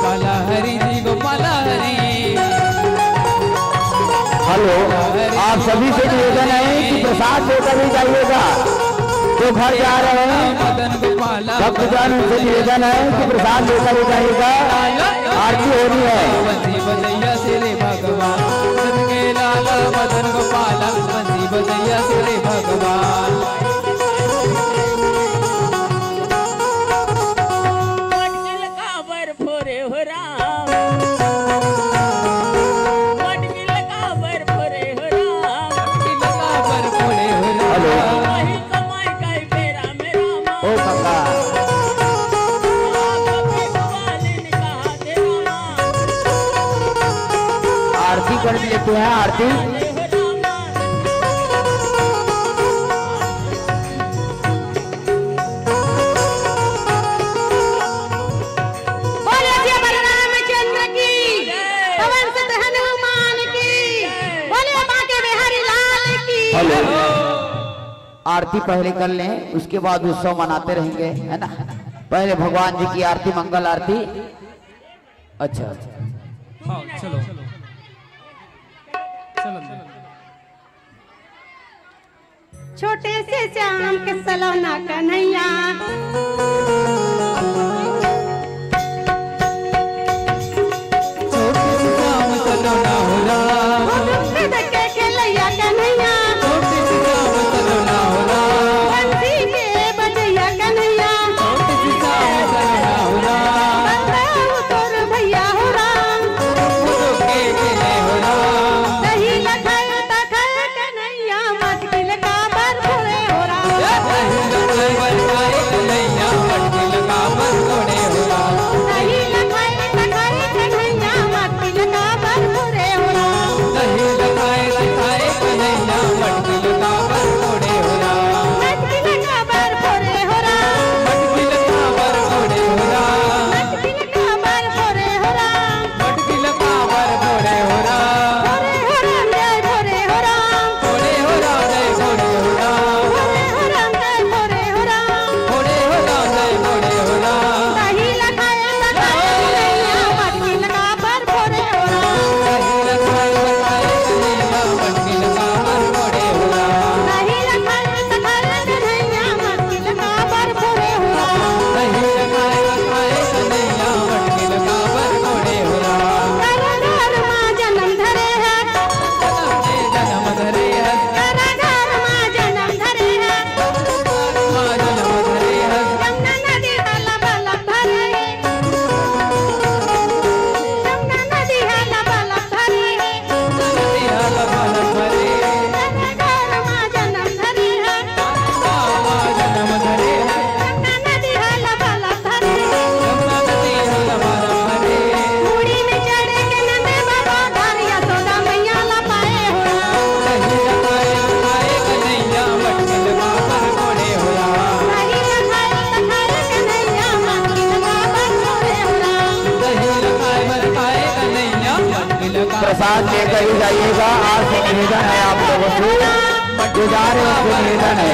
Gopala Hari ji Gopala Hari. Hello, आप सभी से निवेदन है कि प्रसाद लेकर ही जाइएगा। जो घर जा रहे हैं भक्तजन उनसे निवेदन है कि प्रसाद लेकर ही जाइएगा, आरती होनी है। बंसी बजैया श्री भगवान सदके लाला मदन गोपाला, बंसी बजैया श्री भगवान। आरती कर लेते हैं, आरती। हेलो, आरती पहले कर लें, उसके बाद उत्सव मनाते रहेंगे, है ना। पहले भगवान जी की आरती, मंगल आरती। अच्छा अच्छा, हाँ चलो चलो। छोटे से श्याम के सलोना कन्हैया, छोटे से श्याम सलोना हो राम, के खेलैया कन्हैया, छोटे से श्याम सलोना हो राम, बंसी के बजैया कन्हैया, छोटे से श्याम सलोना हो राम, बंदा तोर भैया हो राम, फूलों के खेले हो राम, दही लखाए तखाए कन्हैया, मटकिल का बर फोड़े हो राम, दही लखाए बरखाए कन्हैया, मटकिल का बर फोड़े हो राम, दही लखाए तखाए कन्हैया, मटकिल का बर फोड़े हो राम, दही लखाए बरखाए कन्हैया, मटकिल का बर फोड़े हो राम, मटकिल का बर फोड़े हो राम, मटकिल का बर फोड़े हो राम, मटकिल का बर फोड़े हो राम, मटकिल का बर फोड़े हो राम, फोड़े हो राम जय फोड़े हो राम, फोड़े हो राम जय फोड़े हो राम, फोड़े हो राम जय फोड़े हो फोड़े हो राम जय फोड़े हो राम, राम, दही लखाए तखाए कन्हैया, मटकिल का बर फोड़े हो राम, दही लखाए बरखाए कन्हैया, मटकिल का बर फोड़े हो राम, दही लखाए तखाए कन्हैया, मटकिल का बर फोड़े हो राम, दही लखाए बरखाए कन्हैया, मटकिल का बर फोड़े हो राम, घर माँ जन्म धरे है, जन्म धरे है, घर माँ जन्म धरे है, माँ जन्म धरे है, यमुना नदी हला बलम भरे, यमुना नदी हला बलम भरे, नदी हल बल भरे, घर माँ जन्म धरे है, माँ जन्म धरे है, यमुना नदी हला बलम भरे, यमुना नदी हल बल भरे, कुड़ी में चढ़े के नंदे बाबा घर यशोदा मैया ला पाए हो राम, दही लखाए बरखाए कन्हैया, मटकिल का बर फोड़े हो राम, दही लखाए तखाए कन्हैया, मटकिल का बर फोड़े हो राम, दही लखाए बरखाए कन्हैया, मटकिल का प्रसाद लेकर ही जाइएगा। आज से निवेदन है आप लोगों से, जो जा रहे हैं उनसे निवेदन है,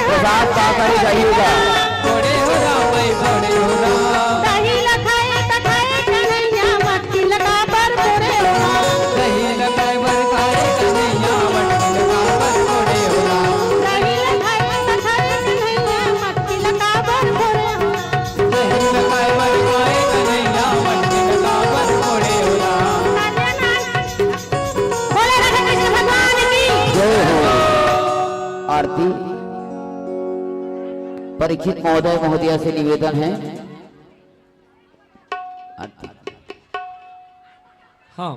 प्रसाद पाकर ही जाइएगा। फोड़े हो राम भाई फोड़े हो राम, दही लखाए तखाए कन्हैया, मटकिल का बर फोड़े हो राम, दही लखाए बरखाए कन्हैया, मटकिल का बर फोड़े हो राम, दही लखाए तखाए कन्हैया, मटकिल का बर फोड़े हो राम, दही लखाए बरखाए कन्हैया, मटकिल का बर फोड़े हो राम। बोले राधा कृष्ण भगवान की जय हो। आरती। परीक्षित महोदय महोदया से निवेदन है, आरती। हाँ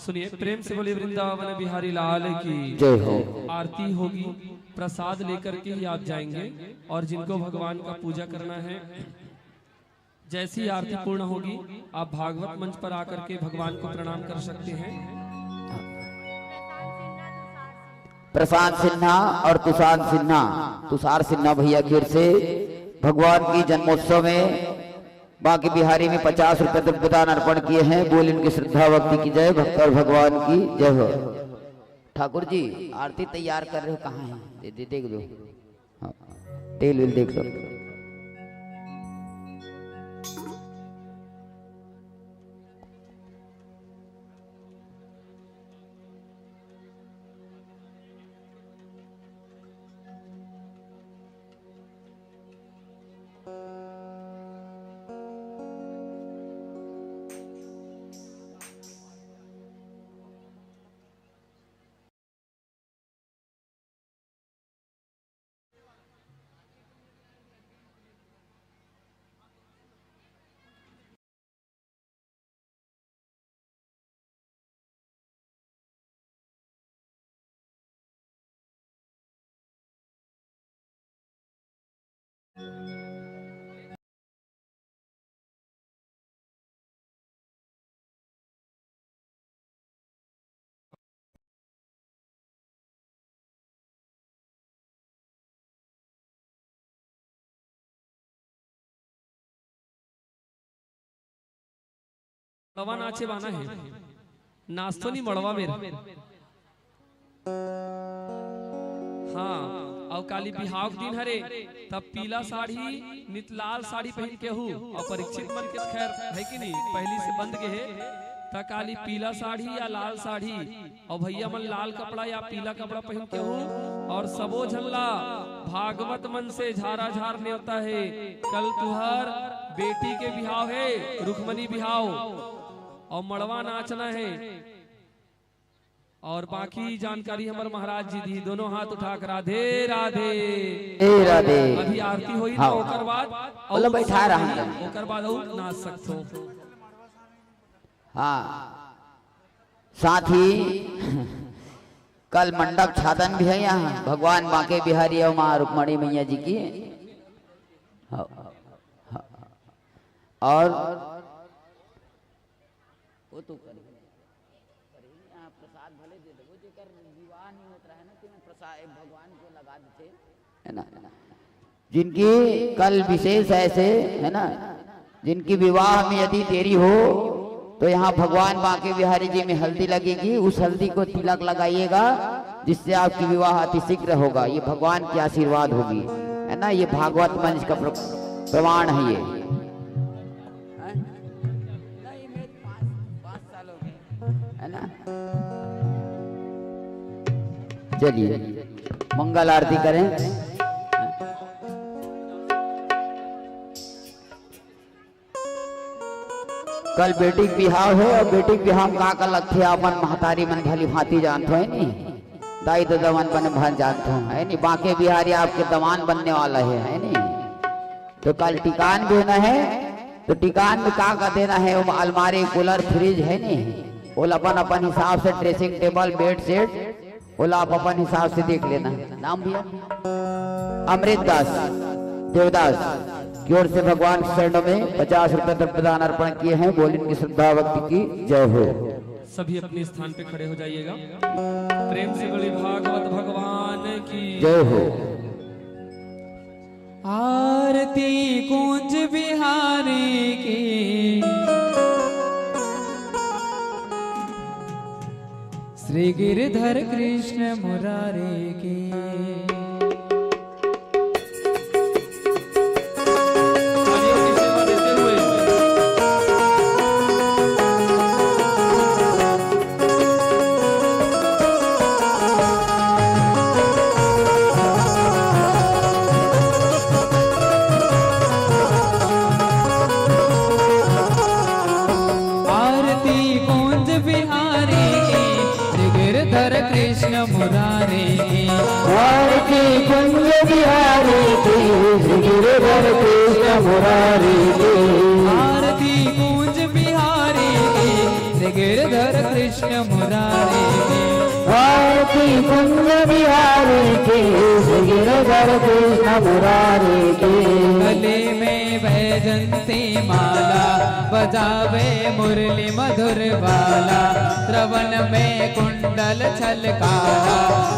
सुनिए, प्रेम से बोलिए वृंदावन बिहारी लाल की जय हो। आरती होगी, प्रसाद लेकर के ही आप जाएंगे। और जिनको भगवान का पूजा करना है, जैसी आरती पूर्ण होगी आप भागवत मंच पर आकर के भगवान को प्रणाम कर सकते हैं। प्रशांत सिन्हा और तुषार सिन्हा भैया की ओर से भगवान की जन्मोत्सव में बांके बिहारी में 50 रुपए द्रव्यदान अर्पण किए हैं। बोल इनकी श्रद्धा भक्ति की जय, भक्त और भगवान की जय हो। ठाकुर जी आरती तैयार कर रहे हो, कहाँ है? देख दो, हाँ, तेल वेल देख लो। मड़वा नाचे बाना है, नाच तो नहीं मड़वा मेरा। हाँ, और काली बिहाव के दिन हरे तब पीला साड़ी नित लाल साड़ी पहन के हूँ और परीक्षित मन के खैर है कि नहीं पहली से बंद के है ता काली पीला साड़ी या लाल साड़ी और भैया मन लाल कपड़ा या पीला कपड़ा पहन के हूँ और सबो झल्ला भागवत मन से झारा झार ने होता है। कल तुहर बेटी के बिहाव है, रुखमनी बिहाव और मड़वा नाचना है। और बाकी जानकारी हमारे महाराज जी दी, दोनों हाथ उठा कर राधे राधे राधे। अभी आरती हुई हाँ। तो ओकर बाद बोलो बैठा रहा है। ओकर बाद और नाच सकते हो। हाँ, साथ ही कल मंडप छादन भी है यहाँ भगवान बांके बिहारी और माँ रुक्मणी मैया जी की। हाँ, हाँ, और वो तो प्रसाद भले दे दो, जेकर विवाह नहीं होता है ना कि मैं प्रसाद भगवान को लगा देते है ना, जिनकी कल विशेष ऐसे है ना, जिनकी विवाह में यदि देरी हो तो यहाँ भगवान बांके बिहारी जी में हल्दी लगेगी, उस हल्दी को तिलक लगाइएगा जिससे आपकी विवाह अतिशीघ्र होगा। ये भगवान की आशीर्वाद होगी है ना, ये भागवत मंच का प्रमाण है ये है ना। चलिए मंगल आरती करें। कल बेटी बिहाव है और बेटी बिहाव का कल लक्ष्य अपन महतारी मन भली भांति जानते है नहीं, दाई तो दमान बने भन जानते हो है नहीं, बांके बिहारी आपके दमान बनने वाला है नहीं। तो कल टिकान भी ना है तो टिकान में का देना है, वो अलमारी कूलर फ्रिज है नहीं, वो अपन अपन हिसाब से ड्रेसिंग टेबल बेड सेट वो आप अपन हिसाब से देख लेना। नाम भैया अमृत दास देवदास की ओर से भगवान के चरणों में 50 रुपए प्रदान अर्पण किए हैं। बोल इनकी श्रद्धा भक्ति की जय हो। सभी अपने स्थान पे खड़े हो जाइएगा। प्रेम से बोले भागवत भगवान की जय हो। आरती कुंज बिहारी की, श्री गिरधर कृष्ण मुरारी की। कृष्ण मुरारी की, आरती कुंज बिहारी की, श्री गिरधर कृष्ण मुरारी की। आरती कुंज बिहारी की, श्री गिरधर कृष्ण मुरारी की। आरती कुंज बिहारी की, श्री गिरधर कृष्ण मुरारी की। गले में वैजंती माला, बजावे मुरली मधुर बाला। श्रवण में कुंडल छलकारा,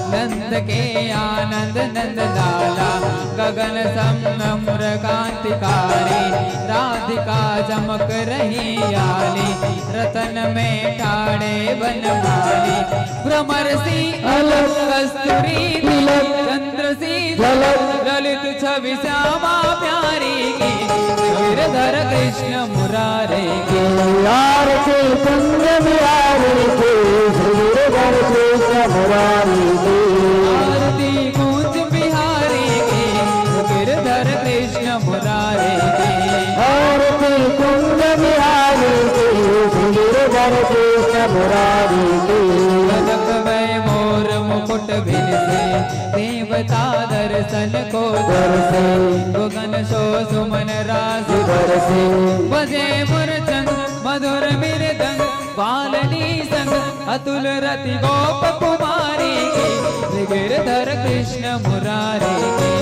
नंद के आनंद नंद लाला। गगन सम्र कांतिकारी, राधिका चमक रही आली। रतन में ठाड़े बनमाली, भ्रमर सी अलग कस्तूरी तिलक। चंद्र सी झलक, ललित छवि श्यामा प्यारी की। गिरधर कृष्ण मुरारी की, आरती कुंज बिहारी की, श्री गिरधर कृष्ण मुरारी की। आरती कुंज बिहारी की, गिरधर कृष्ण मुरारी की। आरती कुंज बिहारी की, श्री गिरधर कृष्ण मुरारी की। कनक में मोर मुकुट बिन से, देवता दर्शन को दर से। गगन शो सुमन रास घर से बजे मुरचंग, मधुर मृदंग। बालनी संग अतुल रति गोप कुमारी की, गिरधर कृष्ण मुरारी की।